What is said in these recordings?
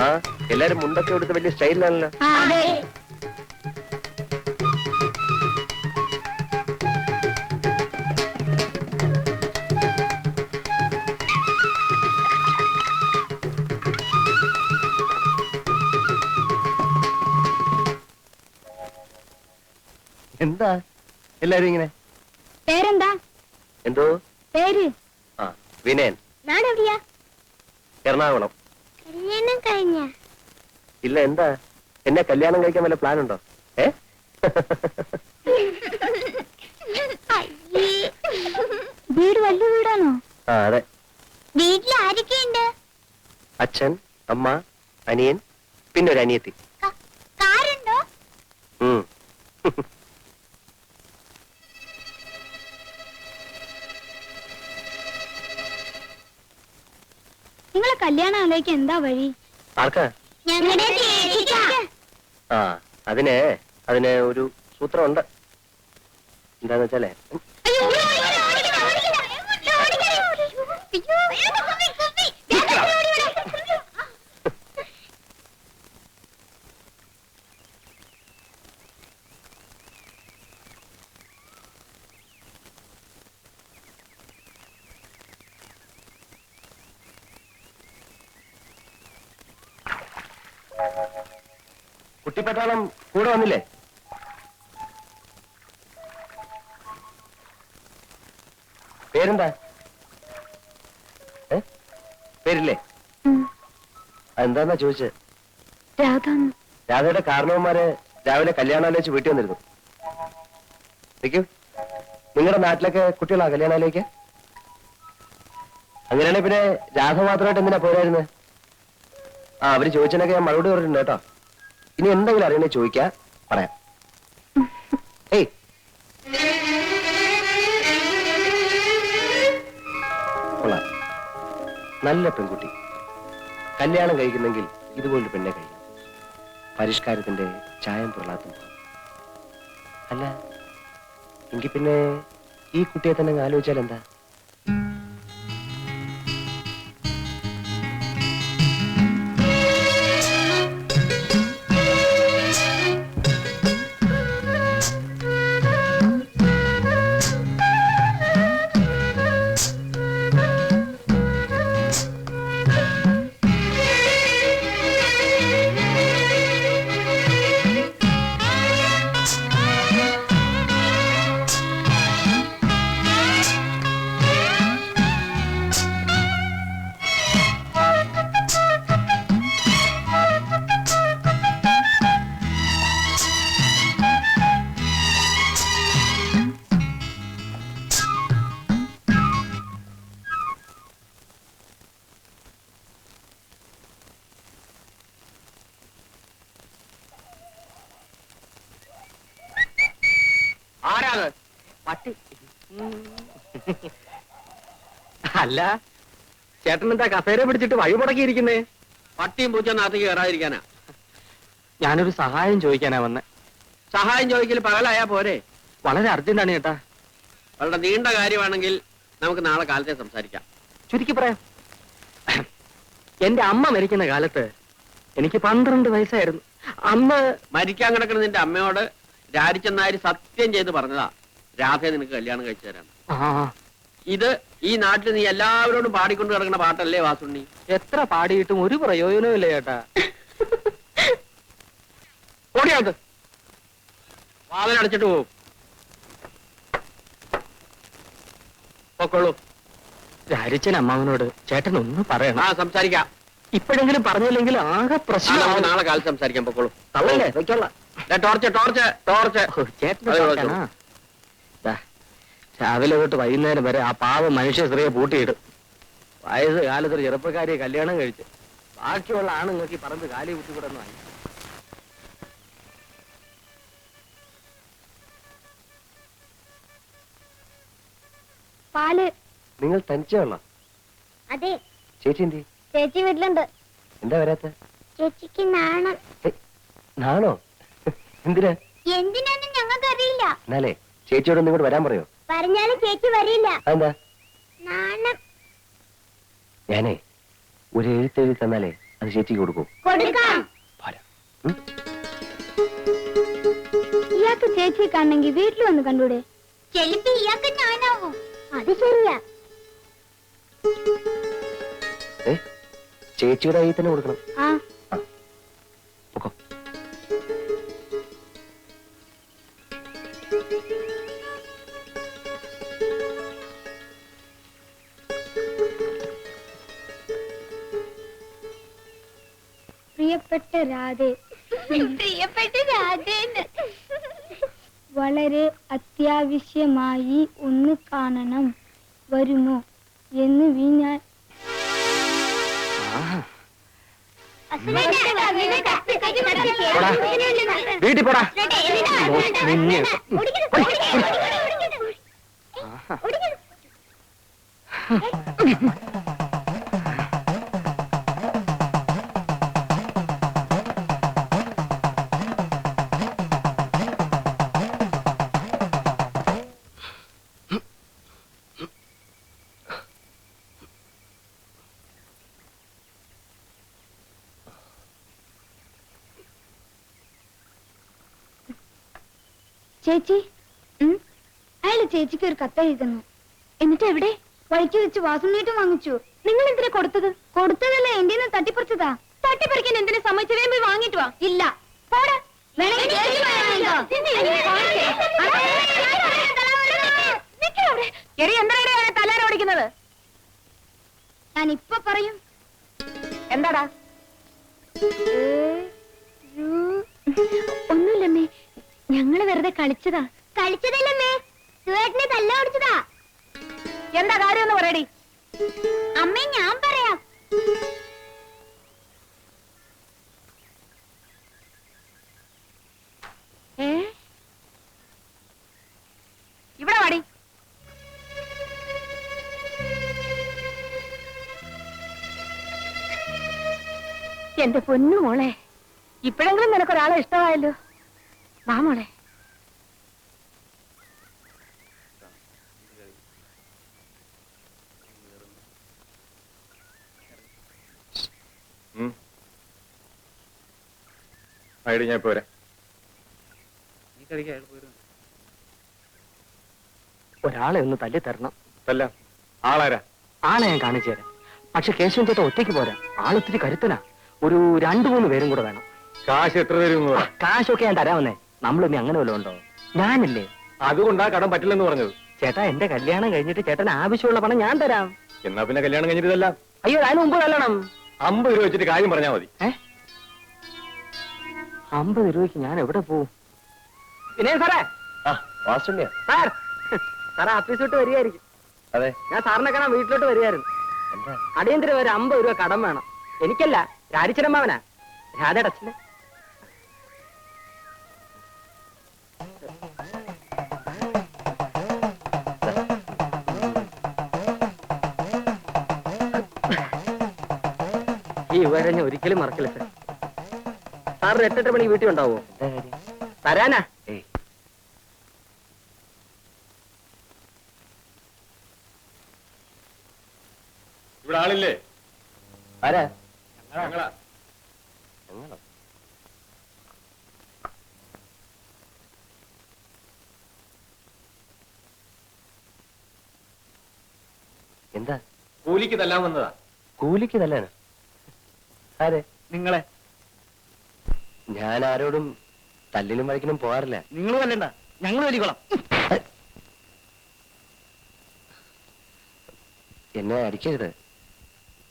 ആഹാ, എല്ലാരും മുണ്ടൊക്കെ എടുത്ത് വലിയ സ്റ്റൈലിലാണല്ലോ. എന്താ എല്ലാരും ഇങ്ങനെ? പേരെന്താ? എന്തോ പേര്? ആ, വിനയൻ. നാടെവിടെയാ? എറണാകുളം. കല്യാണം കഴിഞ്ഞ? ഇല്ല, എന്താ? എന്നെ കല്യാണം കഴിക്കാൻ വല്ല പ്ലാൻ ഉണ്ടോ? വീട് വലിയ വീടാണോ? ആ, അതെ. വീട്ടിൽ ആരൊക്കെയുണ്ട്? അച്ഛൻ, അമ്മ, അനിയൻ, പിന്നെ ഒരു അനിയത്തി. കാറുണ്ടോ? നിങ്ങളെ കല്യാണം ആലോചിക്കാൻ എന്താ വഴി? ആർക്കാ? ആ, അതിന് ഒരു സൂത്രമുണ്ട്. എന്താന്ന് വെച്ചാലേ, കുട്ടിപ്പട്ടാളം കൂടെ വന്നില്ലേ? പേരെന്താ? പേരില്ലേ? എന്താന്നാ ചോദിച്ചത്? രാധയുടെ കാരണവന്മാര് രാവിലെ കല്യാണാലോചിച്ച് വീട്ടിൽ വന്നിരുന്നു. നിങ്ങളുടെ നാട്ടിലൊക്കെ കുട്ടികളാ കല്യാണാലോചിക്ക? അങ്ങനെയാണെങ്കിൽ പിന്നെ രാധ മാത്രമായിട്ട് എന്തിനാ പോരായിരുന്നത്? ആ, അവര് ചോദിച്ചതിനൊക്കെ ഞാൻ മറുപടി പറഞ്ഞിട്ടുണ്ട് കേട്ടോ. ഇനി എന്തെങ്കിലും അറിയണേ ചോദിക്കാ, പറയാം. ഏയ്, കൊള്ളാം, നല്ല പെൺകുട്ടി. കല്യാണം കഴിക്കുന്നെങ്കിൽ ഇതുപോലൊരു പെണ്ണെ കഴിക്കണം. പരിഷ്കാരത്തിന്റെ ചായം പൊള്ളാത്തും. അല്ല, എങ്കിൽ പിന്നെ ഈ കുട്ടിയെ തന്നെ ആലോചിച്ചാൽ എന്താ? പട്ടി അല്ല, ചേട്ടൻ എന്താ കസേര പിടിച്ചിട്ട് വഴി മുടക്കിയിരിക്കുന്നേ? പട്ടിയും പൂച്ച നാട്ടിലേക്ക് കയറാതിരിക്കാനാ. ഞാനൊരു സഹായം ചോദിക്കാനാ വന്നെ. സഹായം ചോദിക്കൽ പകലായാ പോരെ? വളരെ അർജന്റാണ് ചേട്ടാ. വളരെ നീണ്ട കാര്യമാണെങ്കിൽ നമുക്ക് നാളെ കാലത്തെ സംസാരിക്കാം. ചുരുക്കി പറയാം. എന്റെ അമ്മ മരിക്കുന്ന കാലത്ത് എനിക്ക് 12 വയസ്സായിരുന്നു. അന്ന് മരിക്കാൻ കിടക്കുന്ന നിന്റെ അമ്മയോട് രാജിച്ചെന്നാരി സത്യം ചെയ്ത് പറഞ്ഞതാ രാധയെ നിനക്ക് കല്യാണം കഴിച്ചു തരാം. ഇത് ഈ നാട്ടിൽ നീ എല്ലാവരോടും പാടിക്കൊണ്ട് കിടക്കുന്ന പാട്ടല്ലേ വാസുണ്ണി? എത്ര പാടിയിട്ടും ഒരു പ്രയോജനവും ഇല്ല ചേട്ടാ. ഓടിയാത് വാതിലടച്ചിട്ട് പോവും. പൊക്കോളൂ. രാജിച്ചൻ അമ്മാവനോട് ചേട്ടൻ ഒന്ന് പറയണം. ആ, സംസാരിക്കാം. ഇപ്പോഴെങ്കിലും പറഞ്ഞില്ലെങ്കിൽ ആകെ പ്രശ്നം. നമുക്ക് നാളെ കാലത്ത് സംസാരിക്കാം. പൊക്കോളൂ. തള്ളല്ലേ, വെച്ചോളാം. Torch torch torch. ചേട്ടൻ രാവിലെ തൊട്ട് വൈകുന്നേരം വരെ ആ പാവം മനുഷ്യ സ്ത്രീയെ പൂട്ടിയിടും. വയസ്സ് കാലത്തൊരു ചെറുപ്പക്കാരിയെ കല്യാണം കഴിച്ച് ബാക്കിയുള്ള ആണുങ്ങൾക്ക് ഈ പറമ്പ് കാലി കുത്തിക്കൂടെന്ന് വാങ്ങി. പാല്. നിങ്ങൾ തനിച്ചുള്ള? അതെ. ചേച്ചി എന്തി? ചേച്ചി വീട്ടിലുണ്ട്. എന്താ വരാത്ത? ചേച്ചിക്ക് നാണം. നാണോ? എന്തിനാ? എന്തിനാന്ന് ഞങ്ങൾക്ക് അറിയില്ല. എന്നാലേ ചേച്ചിയോട് ഇങ്ങോട്ട് വരാൻ പറയോ? പറഞ്ഞാലും ചേച്ചി വരില്ല. എന്താ? നാണം. ഞാനേ ഒരു എഴുത്തെഴുതി തന്നാലേ അത് ചേച്ചിക്ക് കൊടുക്കൂ. കൊടുക്കാം. പോരാ. ഇയാൾക്ക് ചേച്ചിയെ കാണണമെങ്കിൽ വീട്ടിൽ വന്ന് കണ്ടൂടെ? ചെലപ്പോ ഇയാൾക്ക് ഞാനാവും. അത് ശരിയാ. ചേച്ചിയുടെ കയ്യിൽ തന്നെ കൊടുക്കണം. ആ പൊക്കോ. പ്രിയപ്പെട്ട രാധേ, പ്രിയപ്പെട്ട രാധേന്ന് വളരെ അത്യാവശ്യമായി ഒന്ന് കാണണം, വരുമോ എന്ന് ഞാൻ വീട്ടിൽ പോടാ. നിന്നെ ചേച്ചി, അയാള് ചേച്ചിക്ക് ഒരു കത്ത് എഴുതുന്നു. എന്നിട്ട് എവിടെ? വഴിക്ക് വെച്ച് വാസുണ്ണീട്ടും വാങ്ങിച്ചു. നിങ്ങൾ എന്തിനാ കൊടുത്തത്? കൊടുത്തതല്ല, എന്റെ തട്ടിപ്പറിച്ചതാ. തട്ടിപ്പറിക്കാൻ എന്തിനാ സമ്മതിച്ചു? പോയി വാങ്ങിട്ട് വാ. ഇല്ല, പോടാ. തലാരോടിക്കുന്നത് ഞാൻ ഇപ്പൊ പറയും. എന്താടാ? ഒന്നുമില്ലമ്മേ, ഞങ്ങള് വെറുതെ കളിച്ചതാ. കളിച്ചതല്ലമ്മേ, സുവേട്ടനെ തല്ല ഓടിച്ചതാ. എന്താ കാര്യം എന്ന് പറയടി. അമ്മേ, ഞാൻ പറയാം. ഇവിടെ വാടി. എന്റെ പൊന്നു മോളെ, ഇപ്പോഴെങ്കിലും നിനക്കൊരാളെ ഇഷ്ടമായല്ലോ. വാ മോളെ. ഞാൻ പോരാ. ഒരാളെ ഒന്ന് തല്ലി തരണം. അല്ല, ആളാരാ? ആളെ ഞാൻ കാണിച്ചു തരാം. പക്ഷെ കേശവൻ ചേട്ടൻ ഒറ്റയ്ക്ക് പോരാ, ആളൊത്തിരി കരുത്തനാ. ഒരു 2-3 പേരും കൂടെ വേണം. കാശ് എത്ര തരും? കാശൊക്കെ ഞാൻ തരാമെന്നേ. നമ്മളിനി അങ്ങനെ വല്ലതും ഉണ്ടോ? ഞാനില്ലേ. അതുകൊണ്ടാ കടം പറ്റില്ലെന്ന് പറഞ്ഞത്. ചേട്ടാ, എന്റെ കല്യാണം കഴിഞ്ഞിട്ട് ചേട്ടന് ആവശ്യമുള്ള പണം ഞാൻ തരാം. എന്നാ പിന്നെ കല്യാണം കഴിഞ്ഞിട്ടല്ല. അയ്യോ, അതിന് മുമ്പ് കല്യാണം. 50 രൂപ വെച്ചിട്ട് കാര്യം പറഞ്ഞാ മതി. 50 രൂപയ്ക്ക് ഞാൻ എവിടെ പോവും? പിന്നെ സാറേ, വാസുണ്ണിയാ? സാർ സാറേ ഓഫീസ് വിട്ട് വരികയായിരിക്കും. അതെ. ഞാൻ സാറിനെ കാണാൻ വീട്ടിലോട്ട് വരികയായിരുന്നു. എന്താ? അടിയന്തരം ഒരു 50 രൂപ കടം വേണം. എനിക്കല്ല, രാജിച്ചരമ്മാവനാ, രാധയുടെ അച്ഛന്. ഈ വിവരം ഞാൻ ഒരിക്കലും മറക്കില്ല സാർ. സാറിന് 8-8 മണി വീട്ടിൽ ഉണ്ടാവോ? തരാനാ. ഇവിടെ ആളില്ലേ? ആരാ? ഞങ്ങളാ. എന്താ? കൂലിക്ക് തല്ലാൻ വന്നതാ. കൂലിക്ക് തല്ലാനോ? അതെ, നിങ്ങളെ. ഞാൻ ആരോടും തല്ലിനും വഴക്കിനും പോകാറില്ല. നിങ്ങൾ തല്ലണ്ട, ഞങ്ങൾ വലിക്കോളാം. എന്നെ അടിക്കരുത്.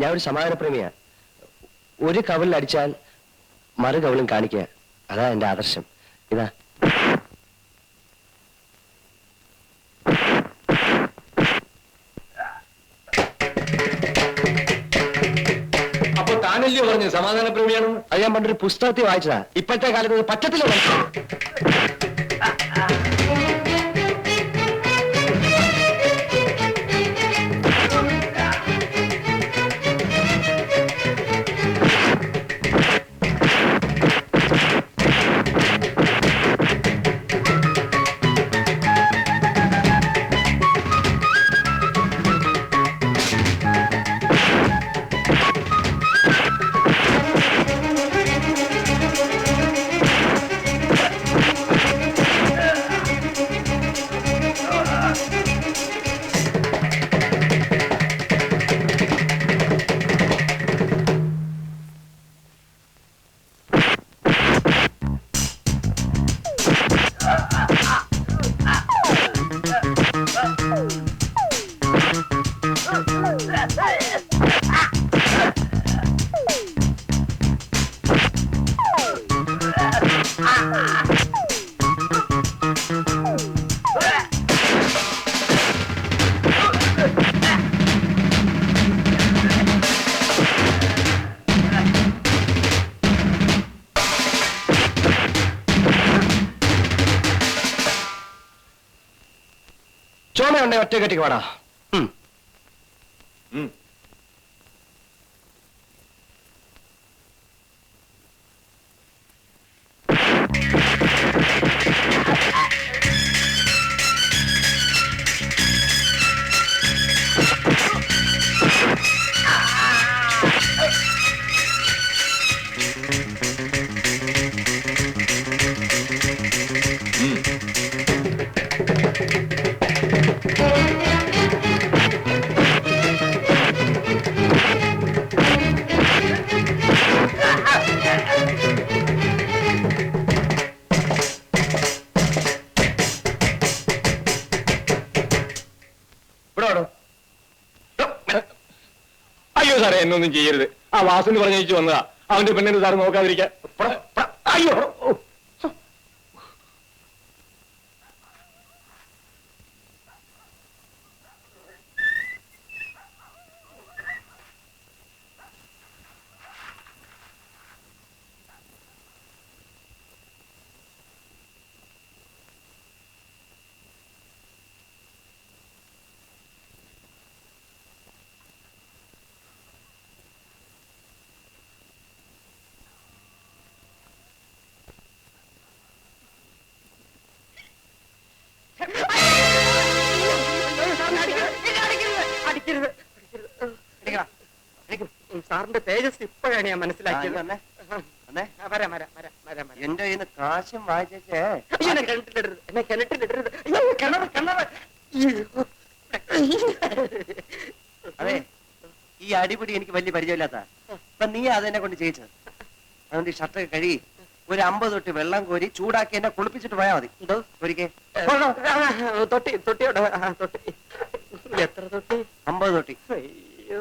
ഞാൻ ഒരു സമാധാനപ്രേമിയാ. ഒരു കവിളിൽ അടിച്ചാൽ മറു കവിളും കാണിക്കുക, അതാ എന്റെ ആദർശം. ഇതാ. അപ്പൊ താനല്ലയോ പറഞ്ഞു സമാധാനപ്രേമിയാണെന്ന്? അത് ഞാൻ പണ്ടൊരു പുസ്തകത്തിൽ വായിച്ചതാ. ഇപ്പോഴത്തെ കാലത്ത് പറ്റത്തില്ല. തോമയുണ്ടെ ഒറ്റ കെട്ടിക്ക് വാടാ. ഉം. ഇവിടെ വാടോ. അയ്യോ സാറേ, എന്നൊന്നും ചെയ്യരുത്. ആ വാസുവിന് പറഞ്ഞയച്ചു വന്നതാ. അവന്റെ പെണ്ണിന് സാറ് നോക്കാതിരിക്കാൻ. അയ്യോ. സാറിന്റെ തേജസ് ഇപ്പോഴാണ് ഞാൻ മനസ്സിലാക്കിയത്. എന്റെ കയ്യിൽ നിന്ന് കാശും വായിച്ചേ. എന്നെ കിണറ്റിലിടരുത്. അതെ, ഈ അടിപിടി എനിക്ക് വലിയ പരിചയമില്ലാത്ത. അപ്പൊ നീ അതെന്നെ കൊണ്ട് ചെയ്യിച്ചത്. അതുകൊണ്ട് ഈ ഷർട്ടൊക്കെ കഴുകി ഒരു 50 തൊട്ട് വെള്ളം കോരി ചൂടാക്കി എന്നെ കുളിപ്പിച്ചിട്ട് പോയാൽ മതി. എന്തോ ഒരിക്കൽ തൊട്ടിയോടെ തൊട്ടി എത്ര തൊട്ടി? 50 തൊട്ടി. അയ്യോ